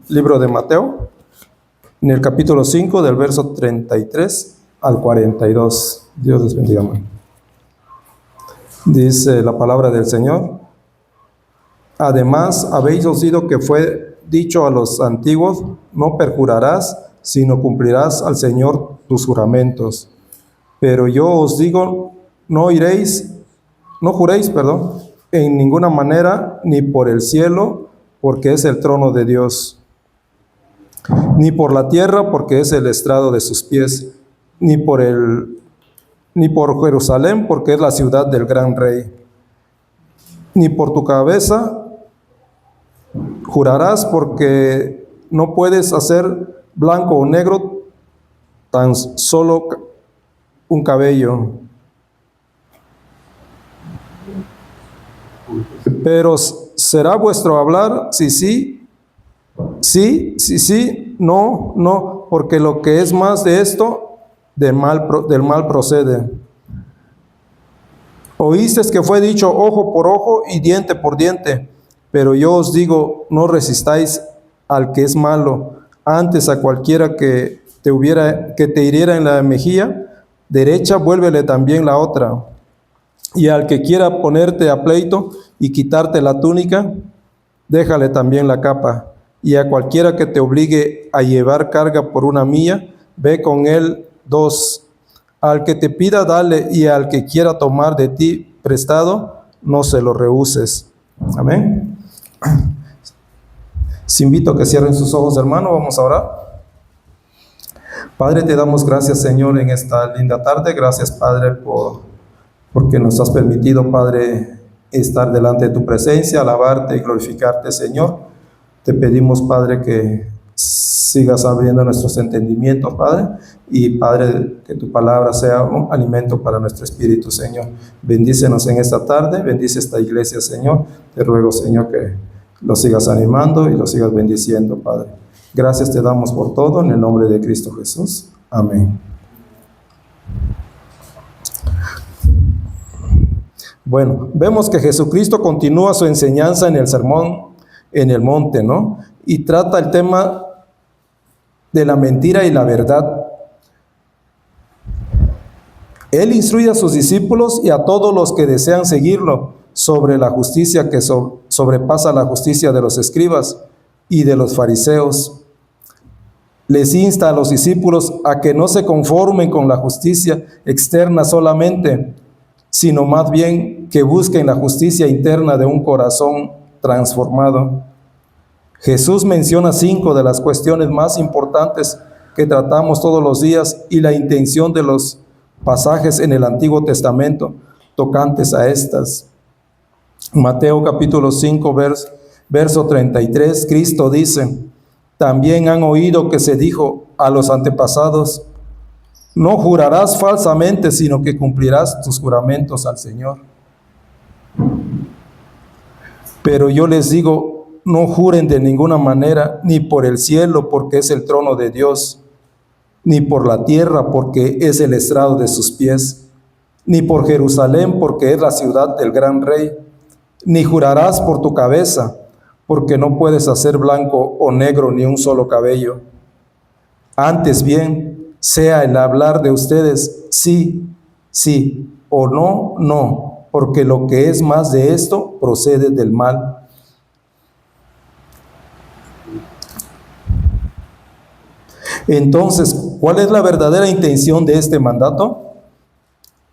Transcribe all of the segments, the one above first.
libro de Mateo, en el capítulo 5, del verso 33 al 42. Dios les bendiga, hermano. Dice la palabra del Señor: además, habéis oído que fue dicho a los antiguos: no perjurarás, sino cumplirás al Señor tus juramentos. Pero yo os digo, no juréis, en ninguna manera, ni por el cielo, porque es el trono de Dios, ni por la tierra, porque es el estrado de sus pies, ni por Jerusalén, porque es la ciudad del gran rey, ni por tu cabeza jurarás, porque no puedes hacer blanco o negro tan solo un cabello. Pero será vuestro hablar sí, sí, sí, sí, sí, no, no, porque lo que es más de esto, del mal procede. Oísteis que fue dicho ojo por ojo y diente por diente, pero yo os digo, no resistáis al que es malo, antes a cualquiera que te hiriera en la mejilla derecha, vuélvele también la otra. Y al que quiera ponerte a pleito y quitarte la túnica, déjale también la capa. Y a cualquiera que te obligue a llevar carga por una milla, ve con él 2. Al que te pida, dale, y al que quiera tomar de ti prestado, no se lo rehuses. Amén. Les invito a que cierren sus ojos, hermano. Vamos a orar. Padre, te damos gracias, Señor, en esta linda tarde. Gracias, Padre, porque nos has permitido, Padre, estar delante de tu presencia, alabarte y glorificarte, Señor. Te pedimos, Padre, que sigas abriendo nuestros entendimientos, Padre, y, Padre, que tu palabra sea un alimento para nuestro espíritu, Señor. Bendícenos en esta tarde, bendice esta iglesia, Señor. Te ruego, Señor, que lo sigas animando y lo sigas bendiciendo, Padre. Gracias te damos por todo, en el nombre de Cristo Jesús. Amén. Bueno, vemos que Jesucristo continúa su enseñanza en el sermón en el monte, ¿no? Y trata el tema de la mentira y la verdad. Él instruye a sus discípulos y a todos los que desean seguirlo sobre la justicia que sobrepasa la justicia de los escribas y de los fariseos. Les insta a los discípulos a que no se conformen con la justicia externa solamente, sino más bien que busquen la justicia interna de un corazón transformado. Jesús menciona 5 de las cuestiones más importantes que tratamos todos los días y la intención de los pasajes en el Antiguo Testamento tocantes a estas. Mateo capítulo 5, verso 33, Cristo dice: también han oído que se dijo a los antepasados: no jurarás falsamente, sino que cumplirás tus juramentos al Señor. Pero yo les digo, no juren de ninguna manera, ni por el cielo, porque es el trono de Dios, ni por la tierra, porque es el estrado de sus pies, ni por Jerusalén, porque es la ciudad del gran rey, ni jurarás por tu cabeza, porque no puedes hacer blanco o negro ni un solo cabello. Antes bien, sea el hablar de ustedes sí, sí, o no, no, porque lo que es más de esto procede del mal. Entonces, ¿cuál es la verdadera intención de este mandato?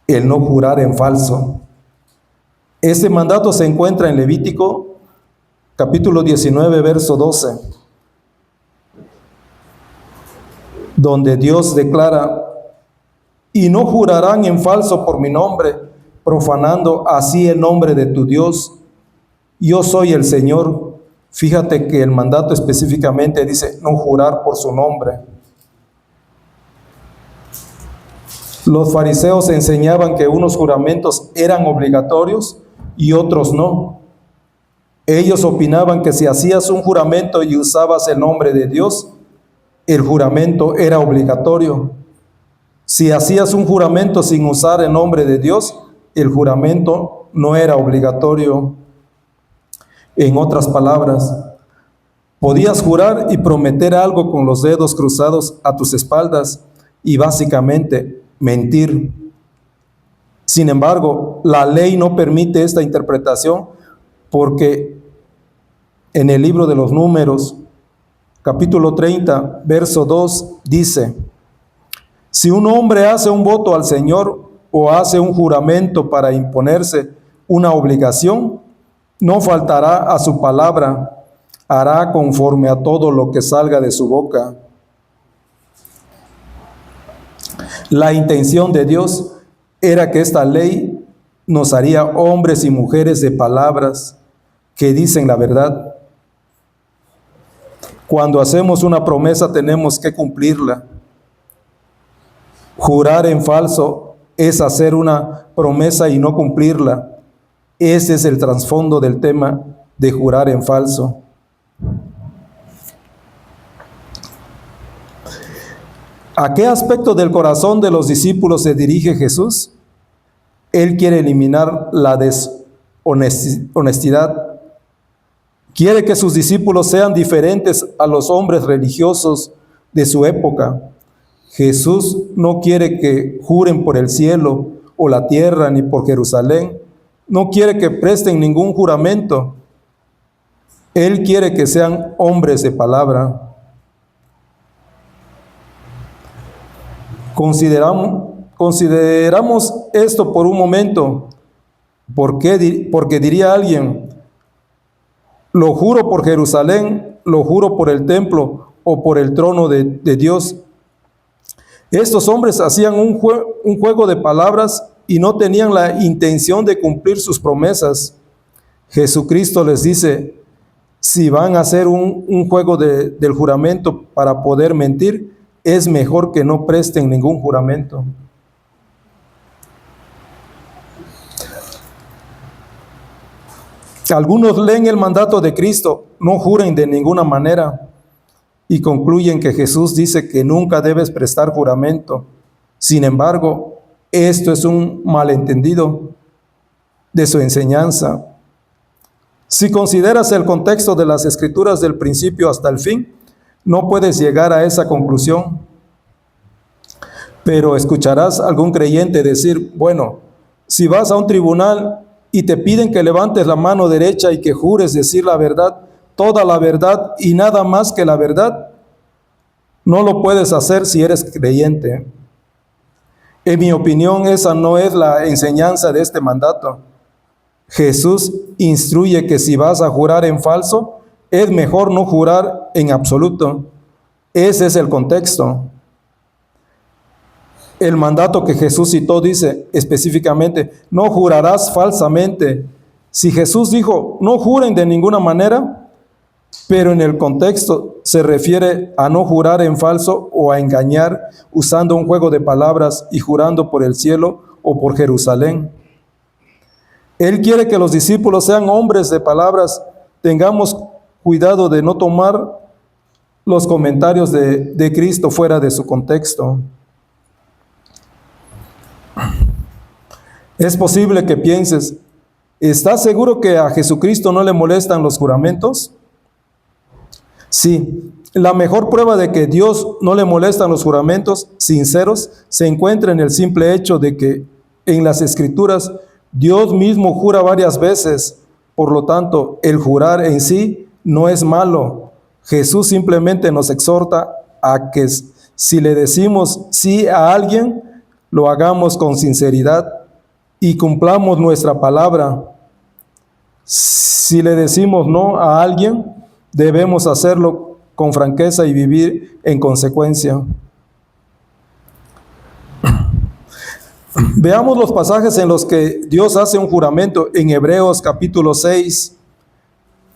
El no jurar en falso. Este mandato se encuentra en Levítico capítulo 19, verso 12, donde Dios declara: y no jurarán en falso por mi nombre, profanando así el nombre de tu Dios. Yo soy el Señor. Fíjate que el mandato específicamente dice no jurar por su nombre. Los fariseos enseñaban que unos juramentos eran obligatorios y otros no. Ellos opinaban que si hacías un juramento y usabas el nombre de Dios, el juramento era obligatorio. Si hacías un juramento sin usar el nombre de Dios, el juramento no era obligatorio. En otras palabras, Podías jurar y prometer algo con los dedos cruzados a tus espaldas y básicamente mentir. Sin embargo, la ley no permite esta interpretación porque en el libro de los Números, capítulo 30, verso 2, dice: si un hombre hace un voto al Señor o hace un juramento para imponerse una obligación, no faltará a su palabra, hará conforme a todo lo que salga de su boca. La intención de Dios era que esta ley nos haría hombres y mujeres de palabras que dicen la verdad. Cuando hacemos una promesa tenemos que cumplirla. Jurar en falso es hacer una promesa y no cumplirla. Ese es el trasfondo del tema de jurar en falso. ¿A qué aspecto del corazón de los discípulos se dirige Jesús? Él quiere eliminar la deshonestidad. Quiere que sus discípulos sean diferentes a los hombres religiosos de su época. Jesús no quiere que juren por el cielo o la tierra ni por Jerusalén. No quiere que presten ningún juramento. Él quiere que sean hombres de palabra. Consideramos esto por un momento. Porque diría alguien: lo juro por Jerusalén, lo juro por el templo o por el trono de Dios. Estos hombres hacían un juego de palabras y no tenían la intención de cumplir sus promesas. Jesucristo les dice: si van a hacer un juego del juramento para poder mentir, es mejor que no presten ningún juramento. Algunos leen el mandato de Cristo: no juren de ninguna manera, y concluyen que Jesús dice que nunca debes prestar juramento. Sin embargo, esto es un malentendido de su enseñanza. Si consideras el contexto de las Escrituras del principio hasta el fin, no puedes llegar a esa conclusión. Pero escucharás a algún creyente decir: bueno, si vas a un tribunal y te piden que levantes la mano derecha y que jures decir la verdad, toda la verdad y nada más que la verdad, no lo puedes hacer si eres creyente. En mi opinión, esa no es la enseñanza de este mandato. Jesús instruye que si vas a jurar en falso, es mejor no jurar en absoluto. Ese es el contexto. El mandato que Jesús citó dice específicamente: no jurarás falsamente. Si Jesús dijo: no juren de ninguna manera, pero en el contexto se refiere a no jurar en falso o a engañar usando un juego de palabras y jurando por el cielo o por Jerusalén. Él quiere que los discípulos sean hombres de palabras. Tengamos cuidado de no tomar los comentarios de Cristo fuera de su contexto. Es posible que pienses: ¿estás seguro que a Jesucristo no le molestan los juramentos? Sí, la mejor prueba de que Dios no le molestan los juramentos sinceros se encuentra en el simple hecho de que en las Escrituras Dios mismo jura varias veces. Por lo tanto, el jurar en sí no es malo. Jesús simplemente nos exhorta a que si le decimos sí a alguien, lo hagamos con sinceridad y cumplamos nuestra palabra. Si le decimos no a alguien, debemos hacerlo con franqueza y vivir en consecuencia. Veamos los pasajes en los que Dios hace un juramento. En Hebreos capítulo 6,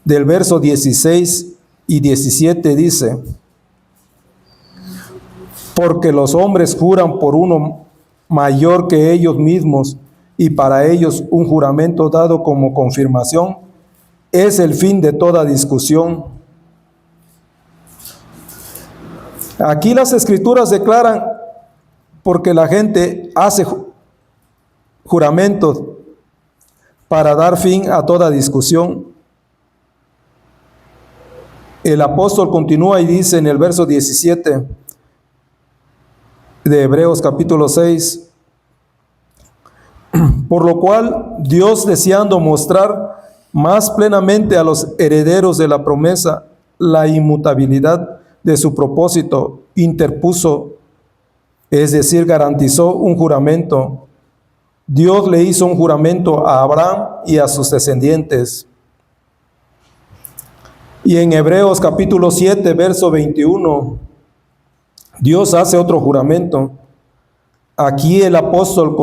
del verso 16 y 17 dice: porque los hombres juran por uno mayor que ellos mismos, y para ellos un juramento dado como confirmación es el fin de toda discusión. Aquí las Escrituras declaran: porque la gente hace juramentos para dar fin a toda discusión. el apóstol continúa y dice en el verso 17 de Hebreos capítulo 6, por lo cual Dios, deseando mostrar más plenamente a los herederos de la promesa la inmutabilidad de su propósito, interpuso, es decir, garantizó un juramento. Dios le hizo un juramento a Abraham y a sus descendientes. Y en Hebreos capítulo 7, verso 21, Dios hace otro juramento. Aquí el apóstol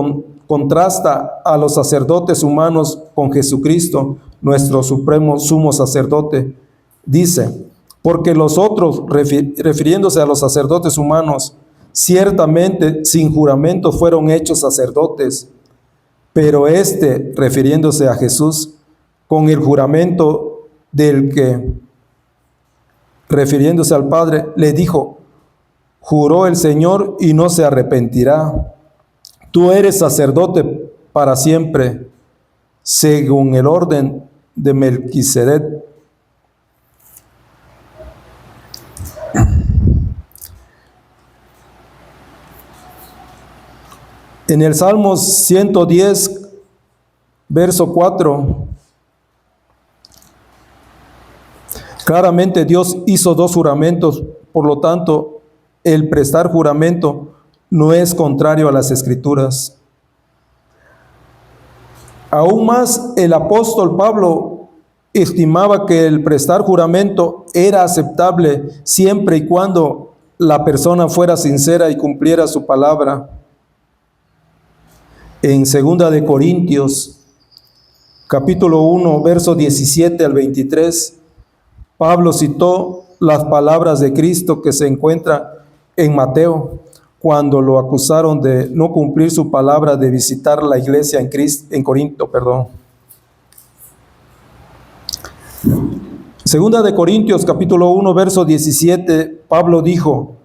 contrasta a los sacerdotes humanos con Jesucristo, nuestro supremo sumo sacerdote. Dice, porque los otros, refiriéndose a los sacerdotes humanos, ciertamente sin juramento fueron hechos sacerdotes, pero este, refiriéndose a Jesús, con el juramento del que, refiriéndose al Padre, le dijo, juró el Señor y no se arrepentirá, tú eres sacerdote para siempre, según el orden de Melquisedec. En el Salmo 110, verso 4, claramente Dios hizo dos juramentos, por lo tanto, el prestar juramento no es contrario a las Escrituras. Aún más, el apóstol Pablo estimaba que el prestar juramento era aceptable siempre y cuando la persona fuera sincera y cumpliera su palabra. En 2 de Corintios, capítulo 1, verso 17 al 23, Pablo citó las palabras de Cristo que se encuentran en Mateo, cuando lo acusaron de no cumplir su palabra de visitar la iglesia en Corinto. 2 de Corintios, capítulo 1, verso 17, Pablo dijo,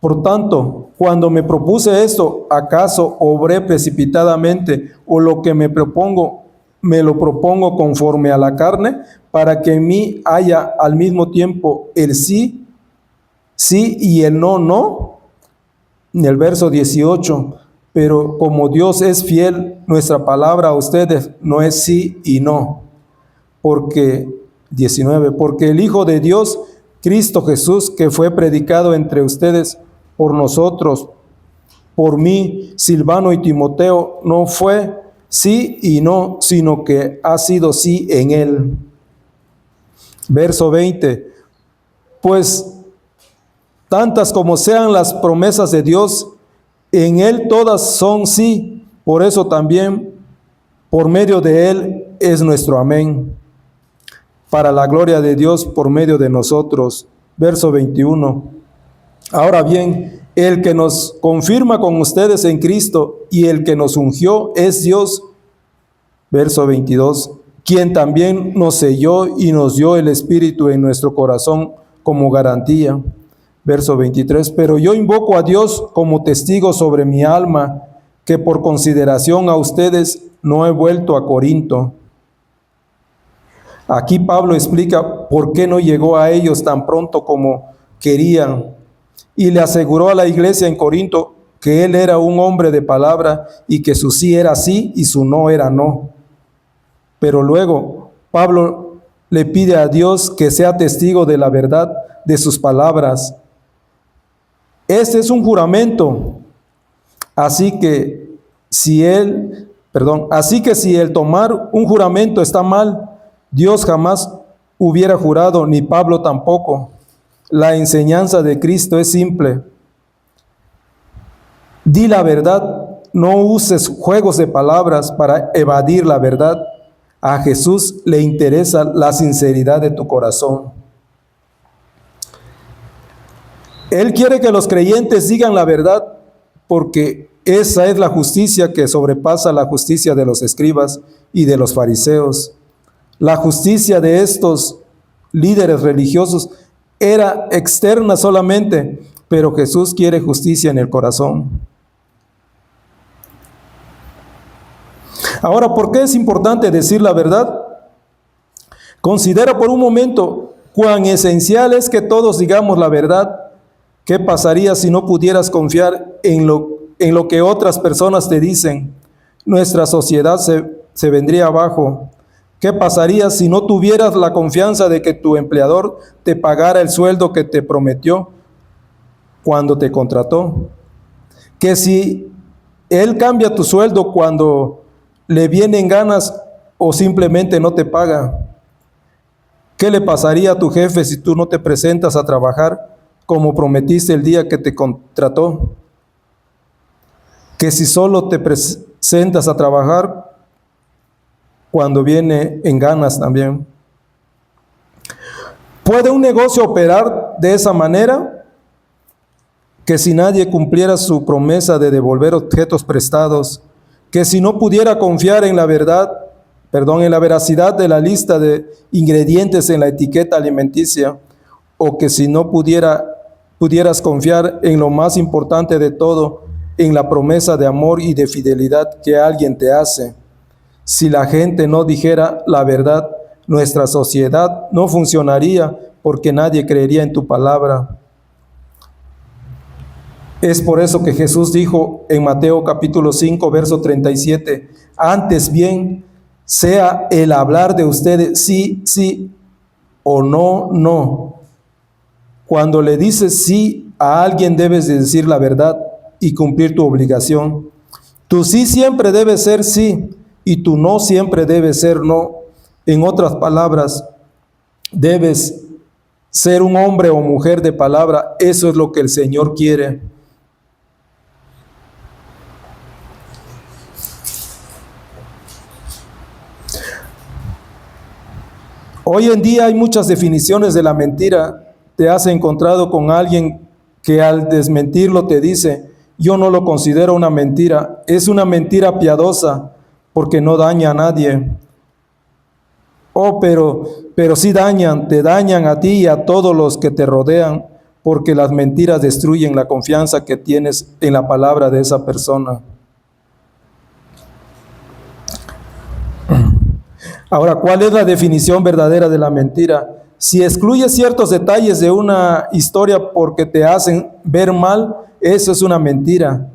por tanto, cuando me propuse esto, ¿acaso obré precipitadamente o lo que me lo propongo conforme a la carne, para que en mí haya al mismo tiempo el sí, sí y el no, no? En el verso 18, pero como Dios es fiel, nuestra palabra a ustedes no es sí y no. Porque, 19, porque el Hijo de Dios, Cristo Jesús, que fue predicado entre ustedes por nosotros, por mí, Silvano y Timoteo, no fue sí y no, sino que ha sido sí en él. Verso 20, pues tantas como sean las promesas de Dios, en él todas son sí, por eso también por medio de él es nuestro amén, para la gloria de Dios por medio de nosotros. Verso 21, ahora bien, el que nos confirma con ustedes en Cristo y el que nos ungió es Dios. Verso 22, quien también nos selló y nos dio el Espíritu en nuestro corazón como garantía. Verso 23, pero yo invoco a Dios como testigo sobre mi alma, que por consideración a ustedes no he vuelto a Corinto. Aquí Pablo explica por qué no llegó a ellos tan pronto como querían, y le aseguró a la iglesia en Corinto que él era un hombre de palabra y que su sí era sí y su no era no. Pero luego Pablo le pide a Dios que sea testigo de la verdad de sus palabras. Este es un juramento. Así que si el tomar un juramento está mal, Dios jamás hubiera jurado, ni Pablo tampoco. La enseñanza de Cristo es simple. Di la verdad, no uses juegos de palabras para evadir la verdad. A Jesús le interesa la sinceridad de tu corazón. Él quiere que los creyentes digan la verdad, porque esa es la justicia que sobrepasa la justicia de los escribas y de los fariseos. La justicia de estos líderes religiosos era externa solamente, pero Jesús quiere justicia en el corazón. Ahora, ¿por qué es importante decir la verdad? Considera por un momento Cuán esencial es que todos digamos la verdad. ¿Qué pasaría si no pudieras confiar en lo que otras personas te dicen? Nuestra sociedad se vendría abajo. ¿Qué pasaría si no tuvieras la confianza de que tu empleador te pagara el sueldo que te prometió cuando te contrató? Que si él cambia tu sueldo cuando le vienen ganas o simplemente no te paga. ¿Qué le pasaría a tu jefe si tú no te presentas a trabajar como prometiste el día que te contrató? Que si solo te presentas a trabajar cuando viene en ganas también. ¿Puede un negocio operar de esa manera? Que si nadie cumpliera su promesa de devolver objetos prestados, que si no pudiera confiar en la veracidad de la lista de ingredientes en la etiqueta alimenticia, o que si no pudieras confiar en lo más importante de todo, en la promesa de amor y de fidelidad que alguien te hace. Si la gente no dijera la verdad, nuestra sociedad no funcionaría porque nadie creería en tu palabra. Es por eso que Jesús dijo en Mateo capítulo 5, verso 37, antes bien sea el hablar de ustedes sí, sí, o no, no. Cuando le dices sí a alguien debes de decir la verdad y cumplir tu obligación. Tu sí siempre debe ser sí y tu no siempre debe ser no. En otras palabras, debes ser un hombre o mujer de palabra. Eso es lo que el Señor quiere. Hoy en día hay muchas definiciones de la mentira. ¿Te has encontrado con alguien que al desmentirlo te dice, yo no lo considero una mentira, es una mentira piadosa porque no daña a nadie? Oh, pero sí te dañan a ti y a todos los que te rodean, porque las mentiras destruyen la confianza que tienes en la palabra de esa persona. Ahora, ¿cuál es la definición verdadera de la mentira? Si excluyes ciertos detalles de una historia porque te hacen ver mal, eso es una mentira.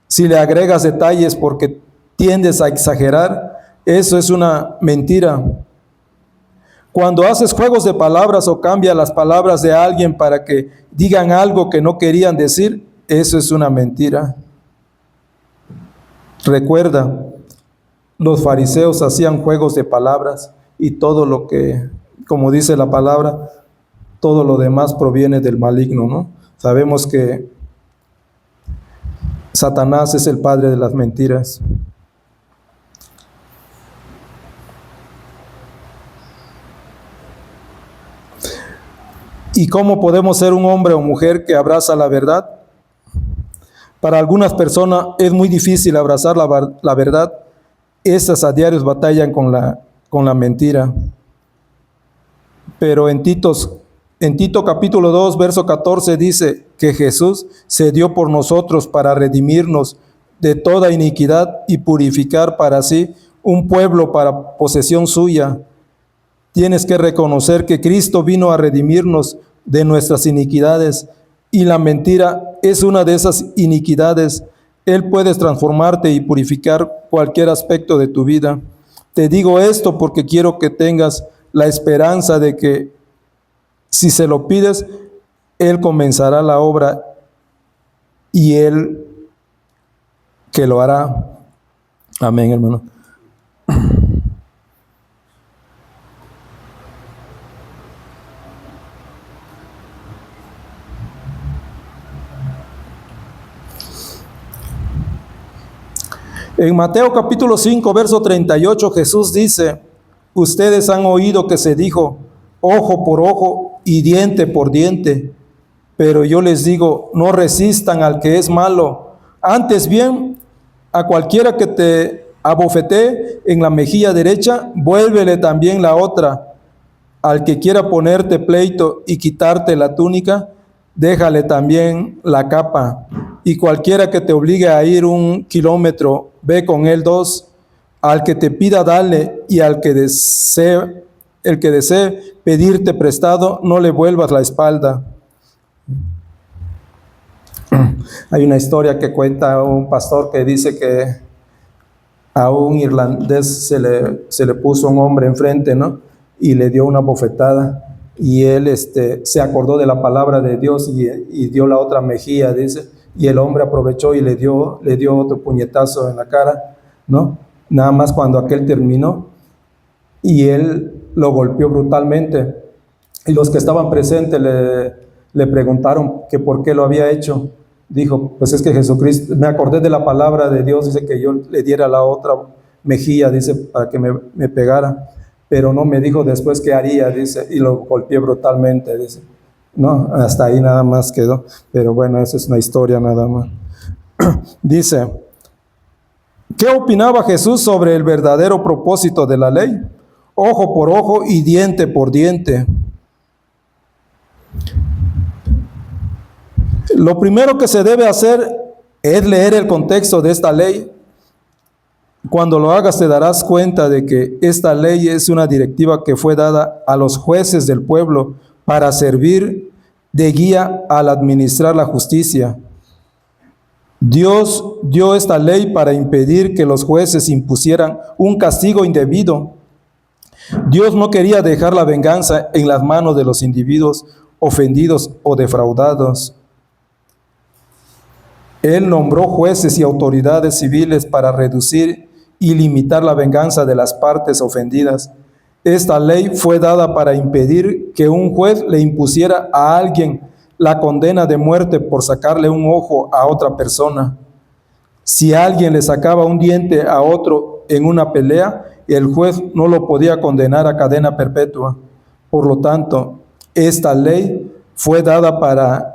Si le agregas detalles porque tiendes a exagerar, eso es una mentira. Cuando haces juegos de palabras o cambias las palabras de alguien para que digan algo que no querían decir, eso es una mentira. Recuerda, los fariseos hacían juegos de palabras y todo lo que, como dice la palabra, todo lo demás proviene del maligno, ¿no? Sabemos que Satanás es el padre de las mentiras. ¿Y cómo podemos ser un hombre o mujer que abraza la verdad? Para algunas personas es muy difícil abrazar la verdad. Estas a diarios batallan con la mentira. Pero en Tito capítulo 2, verso 14 dice que Jesús se dio por nosotros para redimirnos de toda iniquidad y purificar para sí un pueblo para posesión suya. Tienes que reconocer que Cristo vino a redimirnos de nuestras iniquidades y la mentira es una de esas iniquidades. Él puede transformarte y purificar cualquier aspecto de tu vida. Te digo esto porque quiero que tengas la esperanza de que si se lo pides, Él comenzará la obra y Él que lo hará. Amén, hermano. En Mateo capítulo 5, verso 38, Jesús dice, ustedes han oído que se dijo, ojo por ojo y diente por diente, pero yo les digo, no resistan al que es malo, antes bien, a cualquiera que te abofetee en la mejilla derecha, vuélvele también la otra. Al que quiera ponerte pleito y quitarte la túnica, déjale también la capa. Y cualquiera que te obligue a ir 1 kilómetro, ve con él 2. Al que te pida, dale, y al que desee el que desee pedirte prestado, no le vuelvas la espalda. Hay una historia que cuenta un pastor que dice que a un irlandés se le puso un hombre enfrente, ¿no? Y le dio una bofetada. Y él se acordó de la palabra de Dios y dio la otra mejilla, dice. Y el hombre aprovechó y le dio otro puñetazo en la cara, ¿no? Nada más cuando aquel terminó. Y él lo golpeó brutalmente. Y los que estaban presentes le preguntaron que por qué lo había hecho. Dijo, pues es que Jesucristo, me acordé de la palabra de Dios, dice que yo le diera la otra mejilla, dice, para que me pegara, pero no me dijo después qué haría, dice, y lo golpeé brutalmente, dice. No, hasta ahí nada más quedó, pero bueno, esa es una historia nada más. Dice, ¿qué opinaba Jesús sobre el verdadero propósito de la ley? Ojo por ojo y diente por diente. Lo primero que se debe hacer es leer el contexto de esta ley. Cuando lo hagas te darás cuenta de que esta ley es una directiva que fue dada a los jueces del pueblo para servir de guía al administrar la justicia. Dios dio esta ley para impedir que los jueces impusieran un castigo indebido. Dios no quería dejar la venganza en las manos de los individuos ofendidos o defraudados. Él nombró jueces y autoridades civiles para reducir y limitar la venganza de las partes ofendidas. Esta ley fue dada para impedir que un juez le impusiera a alguien la condena de muerte por sacarle un ojo a otra persona. Si alguien le sacaba un diente a otro en una pelea, el juez no lo podía condenar a cadena perpetua. Por lo tanto, esta ley fue dada para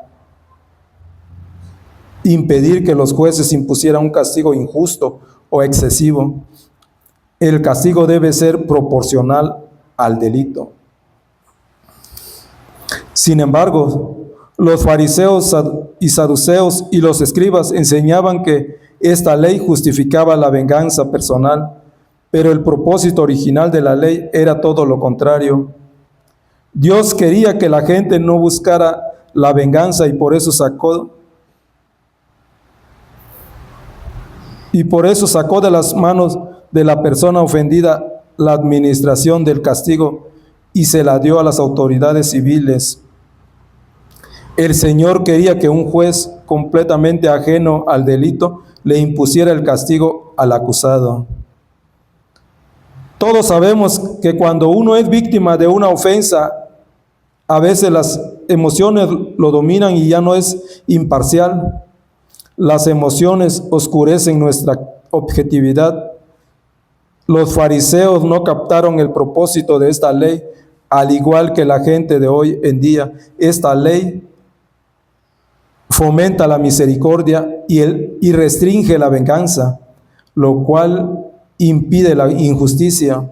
impedir que los jueces impusieran un castigo injusto o excesivo. El castigo debe ser proporcional al delito. Sin embargo, los fariseos y saduceos y los escribas enseñaban que esta ley justificaba la venganza personal, pero el propósito original de la ley era todo lo contrario. Dios quería que la gente no buscara la venganza y por eso sacó de las manos de la persona ofendida la administración del castigo y se la dio a las autoridades civiles. El Señor quería que un juez completamente ajeno al delito le impusiera el castigo al acusado. Todos sabemos que cuando uno es víctima de una ofensa, a veces las emociones lo dominan y ya no es imparcial. Las emociones oscurecen nuestra objetividad. Los fariseos no captaron el propósito de esta ley, al igual que la gente de hoy en día. Esta ley fomenta la misericordia y restringe la venganza, lo cual impide la injusticia.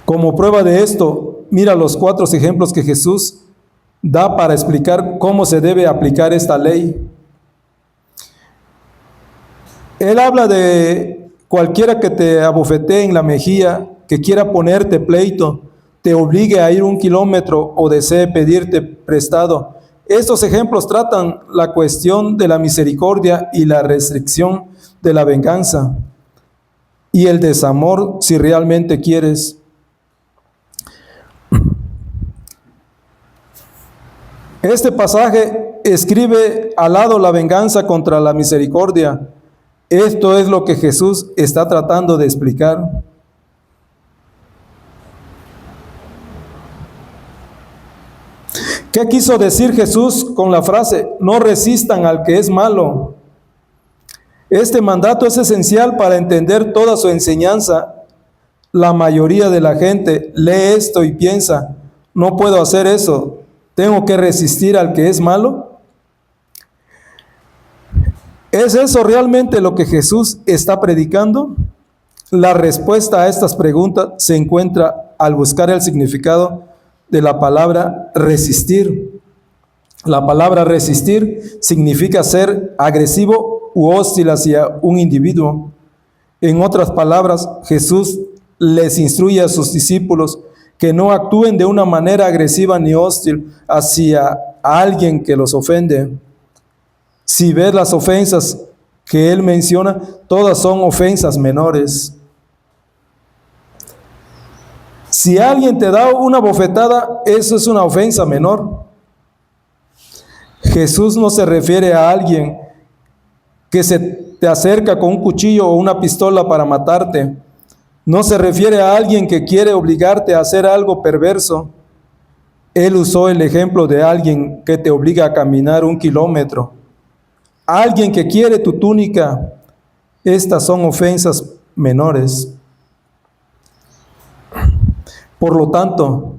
Como prueba de esto, mira los 4 ejemplos que Jesús da para explicar cómo se debe aplicar esta ley. Él habla de cualquiera que te abofetee en la mejilla, que quiera ponerte pleito, te obligue a ir 1 kilómetro o desee pedirte prestado. Estos ejemplos tratan la cuestión de la misericordia y la restricción de la venganza y el desamor si realmente quieres. Este pasaje escribe al lado la venganza contra la misericordia. Esto es lo que Jesús está tratando de explicar. ¿Qué quiso decir Jesús con la frase, no resistan al que es malo? Este mandato es esencial para entender toda su enseñanza. La mayoría de la gente lee esto y piensa, no puedo hacer eso, ¿tengo que resistir al que es malo? ¿Es eso realmente lo que Jesús está predicando? La respuesta a estas preguntas se encuentra al buscar el significado de la palabra resistir. La palabra resistir significa ser agresivo u hostil hacia un individuo. En otras palabras, Jesús les instruye a sus discípulos que no actúen de una manera agresiva ni hostil hacia alguien que los ofende. Si ves las ofensas que él menciona, todas son ofensas menores. Si alguien te da una bofetada, eso es una ofensa menor. Jesús no se refiere a alguien que se te acerca con un cuchillo o una pistola para matarte. No se refiere a alguien que quiere obligarte a hacer algo perverso. Él usó el ejemplo de alguien que te obliga a caminar 1 kilómetro. Alguien que quiere tu túnica. Estas son ofensas menores. Por lo tanto,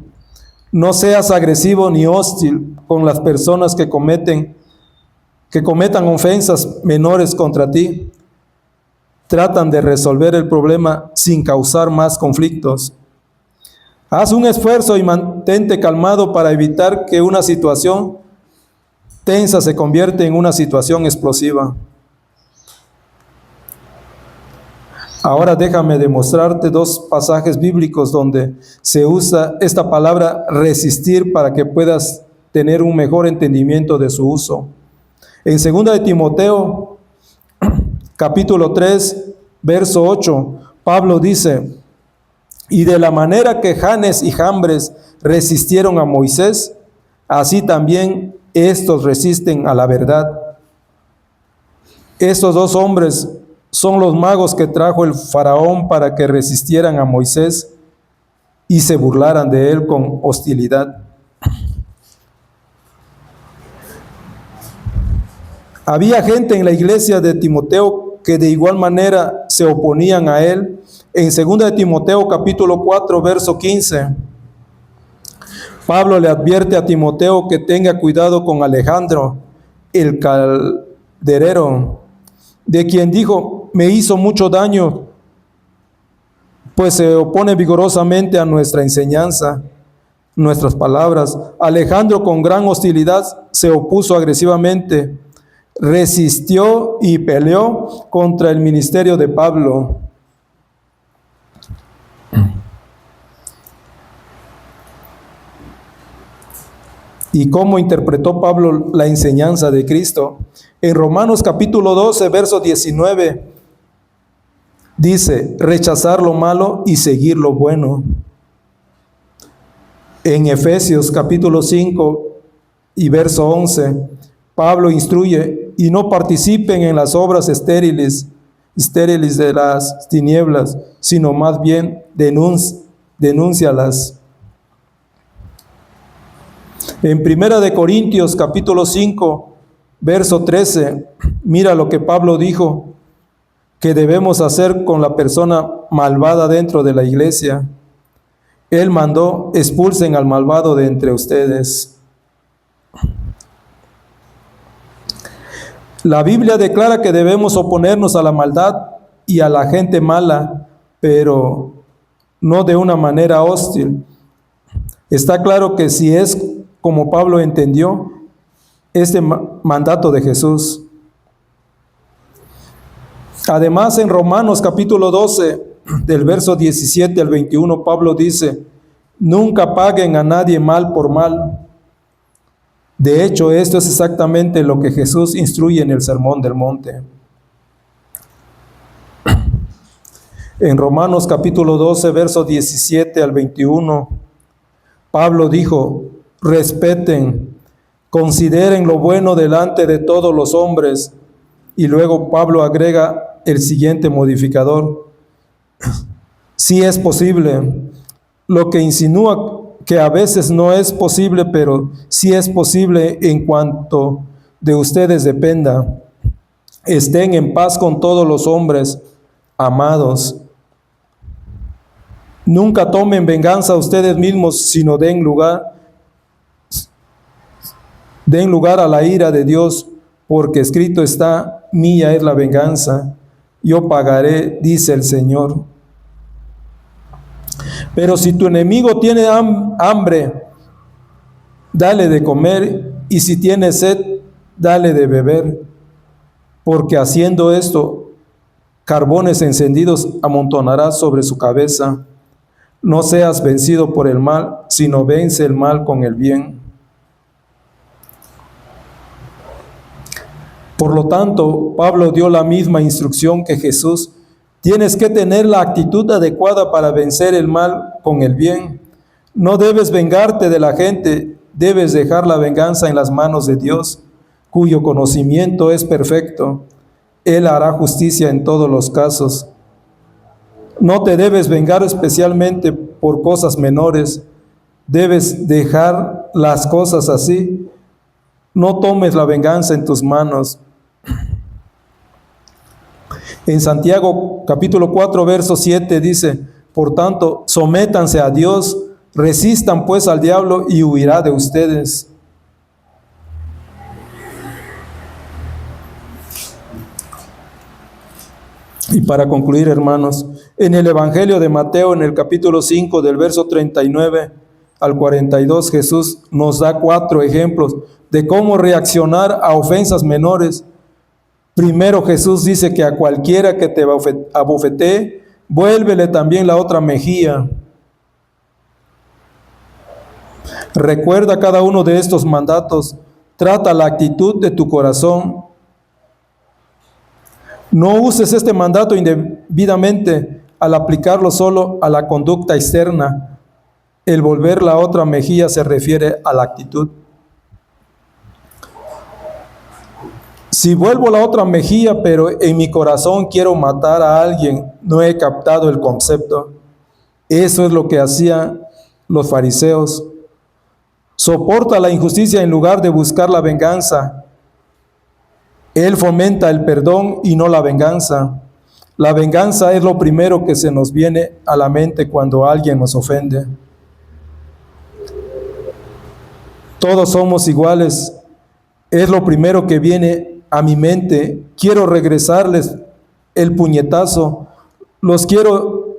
no seas agresivo ni hostil con las personas que cometan ofensas menores contra ti. Tratan de resolver el problema sin causar más conflictos. Haz un esfuerzo y mantente calmado para evitar que una situación tensa se convierta en una situación explosiva. Ahora déjame demostrarte 2 pasajes bíblicos donde se usa esta palabra resistir para que puedas tener un mejor entendimiento de su uso. En 2 de Timoteo, capítulo 3, verso 8, Pablo dice: y de la manera que Janes y Jambres resistieron a Moisés, así también estos resisten a la verdad. Estos 2 hombres son los magos que trajo el faraón para que resistieran a Moisés y se burlaran de él con hostilidad. Había gente en la iglesia de Timoteo que de igual manera se oponían a él. En 2 de Timoteo capítulo 4, verso 15, Pablo le advierte a Timoteo que tenga cuidado con Alejandro, el calderero, de quien dijo: me hizo mucho daño, pues se opone vigorosamente a nuestra enseñanza, nuestras palabras. Alejandro, con gran hostilidad, se opuso agresivamente, resistió y peleó contra el ministerio de Pablo. ¿Y cómo interpretó Pablo la enseñanza de Cristo? En Romanos capítulo 12, verso 19, dice: rechazar lo malo y seguir lo bueno. En Efesios capítulo 5 y verso 11, Pablo instruye: y no participen en las obras estériles de las tinieblas, sino más bien denúncialas. En 1 de Corintios capítulo 5, verso 13, mira lo que Pablo dijo que debemos hacer con la persona malvada dentro de la iglesia. Él mandó: expulsen al malvado de entre ustedes. La Biblia declara que debemos oponernos a la maldad y a la gente mala, pero no de una manera hostil. Está claro que si es como Pablo entendió este mandato de Jesús. Además, en Romanos capítulo 12, del verso 17 al 21, Pablo dice: nunca paguen a nadie mal por mal. De hecho, esto es exactamente lo que Jesús instruye en el Sermón del Monte. En Romanos capítulo 12, verso 17 al 21, Pablo dijo: respeten, consideren lo bueno delante de todos los hombres. Y luego Pablo agrega el siguiente modificador: si es posible, lo que insinúa que a veces no es posible, pero sí es posible en cuanto de ustedes dependa. Estén en paz con todos los hombres, amados. Nunca tomen venganza ustedes mismos, sino den lugar a la ira de Dios, porque escrito está: mía es la venganza, yo pagaré, dice el Señor. Pero si tu enemigo tiene hambre, dale de comer, y si tiene sed, dale de beber, porque haciendo esto, carbones encendidos amontonará sobre su cabeza. No seas vencido por el mal, sino vence el mal con el bien. Por lo tanto, Pablo dio la misma instrucción que Jesús. Tienes que tener la actitud adecuada para vencer el mal con el bien. No debes vengarte de la gente, debes dejar la venganza en las manos de Dios, cuyo conocimiento es perfecto. Él hará justicia en todos los casos. No te debes vengar especialmente por cosas menores. Debes dejar las cosas así. No tomes la venganza en tus manos. En Santiago capítulo 4, verso 7 dice: por tanto, sométanse a Dios, resistan pues al diablo y huirá de ustedes. Y para concluir, hermanos, en el Evangelio de Mateo, en el capítulo 5, del verso 39 al 42, Jesús nos da 4 ejemplos de cómo reaccionar a ofensas menores. Primero, Jesús dice que a cualquiera que te abofetee, vuélvele también la otra mejilla. Recuerda cada uno de estos mandatos. Trata la actitud de tu corazón. No uses este mandato indebidamente al aplicarlo solo a la conducta externa. El volver la otra mejilla se refiere a la actitud. Si vuelvo la otra mejilla, pero en mi corazón quiero matar a alguien, no he captado el concepto. Eso es lo que hacían los fariseos. Soporta la injusticia en lugar de buscar la venganza. Él fomenta el perdón y no la venganza. La venganza es lo primero que se nos viene a la mente cuando alguien nos ofende. Todos somos iguales. Es lo primero que viene a mi mente. Quiero regresarles el puñetazo. Los quiero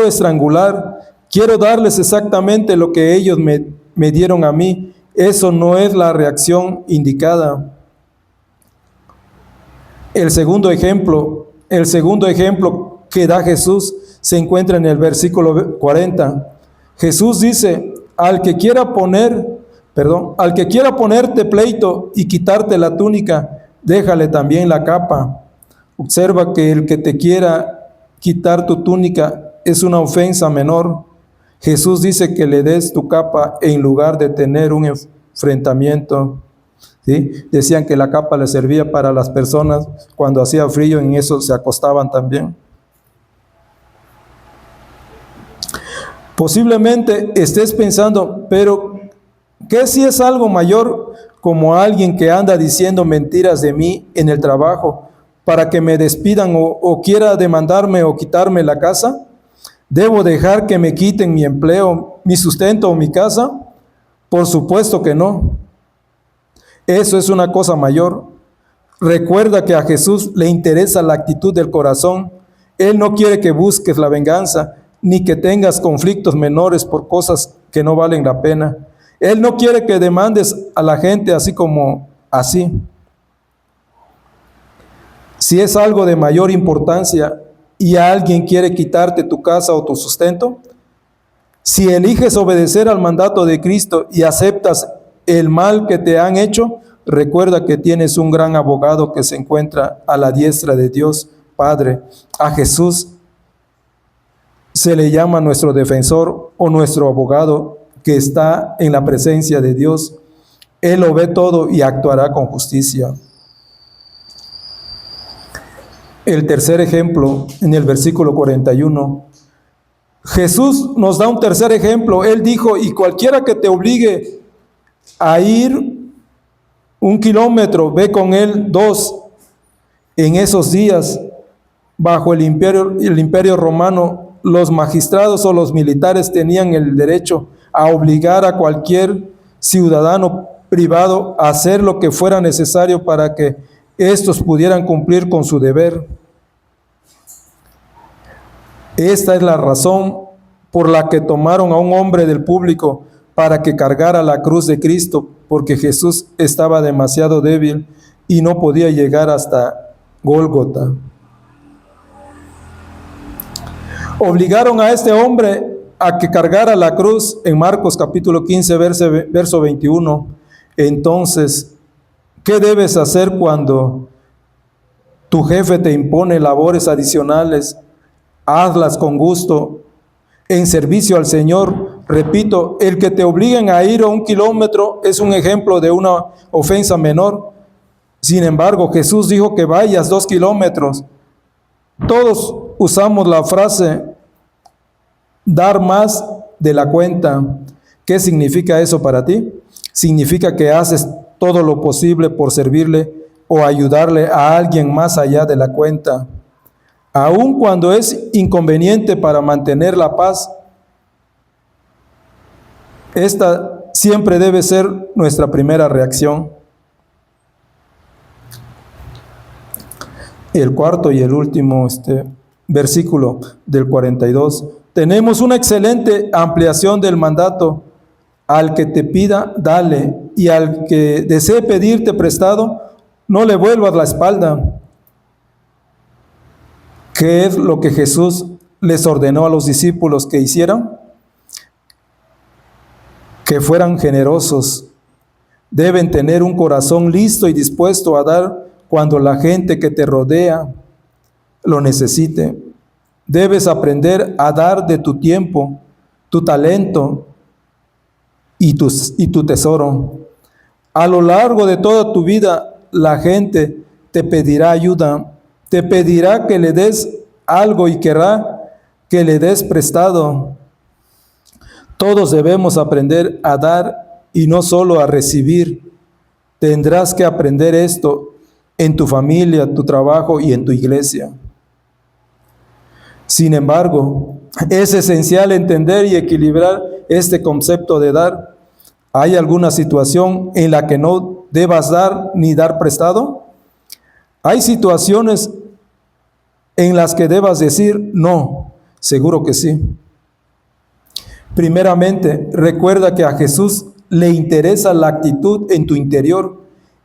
estrangular. Quiero darles exactamente lo que ellos me dieron a mí. Eso no es la reacción indicada. El segundo ejemplo que da Jesús se encuentra en el versículo 40. Jesús dice: al que quiera ponerte pleito y quitarte la túnica, déjale también la capa. Observa que el que te quiera quitar tu túnica es una ofensa menor. Jesús dice que le des tu capa en lugar de tener un enfrentamiento. ¿Sí? Decían que la capa le servía para las personas cuando hacía frío, en eso se acostaban también. Posiblemente estés pensando, pero ¿qué si es algo mayor, como alguien que anda diciendo mentiras de mí en el trabajo para que me despidan o quiera demandarme o quitarme la casa? ¿Debo dejar que me quiten mi empleo, mi sustento o mi casa? Por supuesto que no. Eso es una cosa mayor. Recuerda que a Jesús le interesa la actitud del corazón. Él no quiere que busques la venganza, ni que tengas conflictos menores por cosas que no valen la pena. Él no quiere que demandes a la gente así como así. Si es algo de mayor importancia y alguien quiere quitarte tu casa o tu sustento, si eliges obedecer al mandato de Cristo y aceptas el mal que te han hecho, recuerda que tienes un gran abogado que se encuentra a la diestra de Dios Padre. A Jesús se le llama nuestro defensor o nuestro abogado, que está en la presencia de Dios. Él lo ve todo y actuará con justicia. El tercer ejemplo, en el versículo 41, Jesús nos da un tercer ejemplo. Él dijo: y cualquiera que te obligue a ir 1 kilómetro, ve con él 2. En esos días, bajo el imperio romano, los magistrados o los militares tenían el derecho a obligar a cualquier ciudadano privado a hacer lo que fuera necesario para que estos pudieran cumplir con su deber. Esta es la razón por la que tomaron a un hombre del público para que cargara la cruz de Cristo, porque Jesús estaba demasiado débil y no podía llegar hasta Gólgota. Obligaron a este hombre a que cargara la cruz en Marcos capítulo 15, verso 21. Entonces, ¿qué debes hacer cuando tu jefe te impone labores adicionales? Hazlas con gusto, en servicio al Señor. Repito, el que te obliguen a ir a 1 kilómetro es un ejemplo de una ofensa menor. Sin embargo, Jesús dijo que vayas 2 kilómetros. Todos usamos la frase dar más de la cuenta. ¿Qué significa eso para ti? Significa que haces todo lo posible por servirle o ayudarle a alguien más allá de la cuenta. Aun cuando es inconveniente para mantener la paz, esta siempre debe ser nuestra primera reacción. El cuarto y el último versículo del 42. Tenemos una excelente ampliación del mandato. Al que te pida, dale, y al que desee pedirte prestado, no le vuelvas la espalda. ¿Qué es lo que Jesús les ordenó a los discípulos que hicieran? Que fueran generosos. Deben tener un corazón listo y dispuesto a dar cuando la gente que te rodea lo necesite. Debes aprender a dar de tu tiempo, tu talento y tu tesoro. A lo largo de toda tu vida, la gente te pedirá ayuda, te pedirá que le des algo y querrá que le des prestado. Todos debemos aprender a dar y no solo a recibir. Tendrás que aprender esto en tu familia, tu trabajo y en tu iglesia. Sin embargo, es esencial entender y equilibrar este concepto de dar. ¿Hay alguna situación en la que no debas dar ni dar prestado? ¿Hay situaciones en las que debas decir no? Seguro que sí. Primeramente, recuerda que a Jesús le interesa la actitud en tu interior.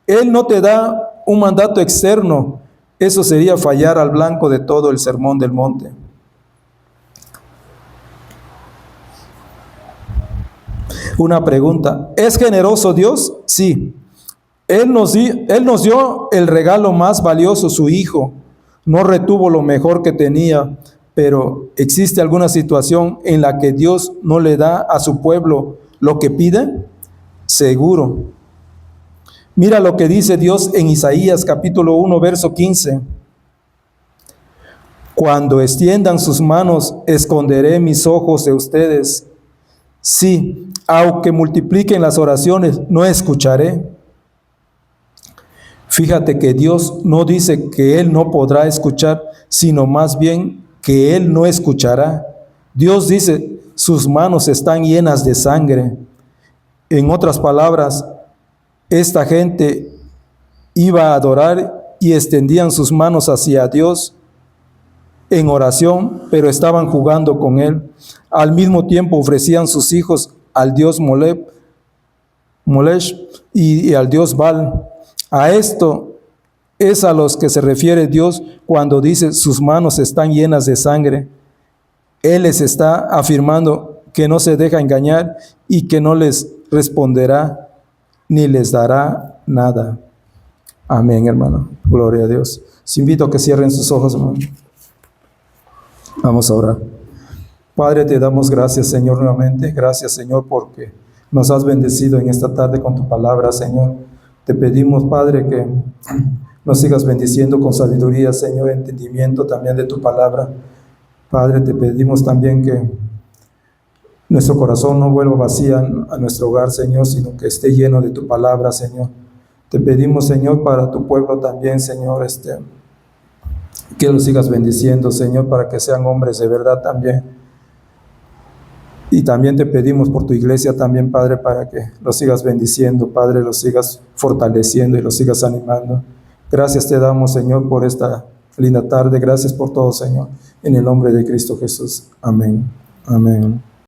Él no te da un mandato externo. Eso sería fallar al blanco de todo el Sermón del Monte. Una pregunta: ¿es generoso Dios? Sí. Él nos dio el regalo más valioso, su Hijo. No retuvo lo mejor que tenía, pero ¿existe alguna situación en la que Dios no le da a su pueblo lo que pide? Seguro. Mira lo que dice Dios en Isaías capítulo 1, verso 15. Cuando extiendan sus manos, esconderé mis ojos de ustedes. Sí, aunque multipliquen las oraciones, no escucharé. Fíjate que Dios no dice que Él no podrá escuchar, sino más bien que Él no escuchará. Dios dice, sus manos están llenas de sangre. En otras palabras, esta gente iba a adorar y extendían sus manos hacia Dios en oración, pero estaban jugando con Él. Al mismo tiempo ofrecían sus hijos al dios Molesh y al dios Baal. A esto es a los que se refiere Dios cuando dice sus manos están llenas de sangre. Él les está afirmando que no se deja engañar y que no les responderá ni les dará nada. Amén, hermano. Gloria a Dios. Les invito a que cierren sus ojos, hermano. Vamos a orar. Padre, te damos gracias, Señor, nuevamente. Gracias, Señor, porque nos has bendecido en esta tarde con tu palabra, Señor. Te pedimos, Padre, que nos sigas bendiciendo con sabiduría, Señor, entendimiento también de tu palabra. Padre, te pedimos también que nuestro corazón no vuelva vacío a nuestro hogar, Señor, sino que esté lleno de tu palabra, Señor. Te pedimos, Señor, para tu pueblo también, Señor, que los sigas bendiciendo, Señor, para que sean hombres de verdad también. Y también te pedimos por tu iglesia también, Padre, para que los sigas bendiciendo, Padre, los sigas fortaleciendo y los sigas animando. Gracias te damos, Señor, por esta linda tarde. Gracias por todo, Señor. En el nombre de Cristo Jesús. Amén. Amén.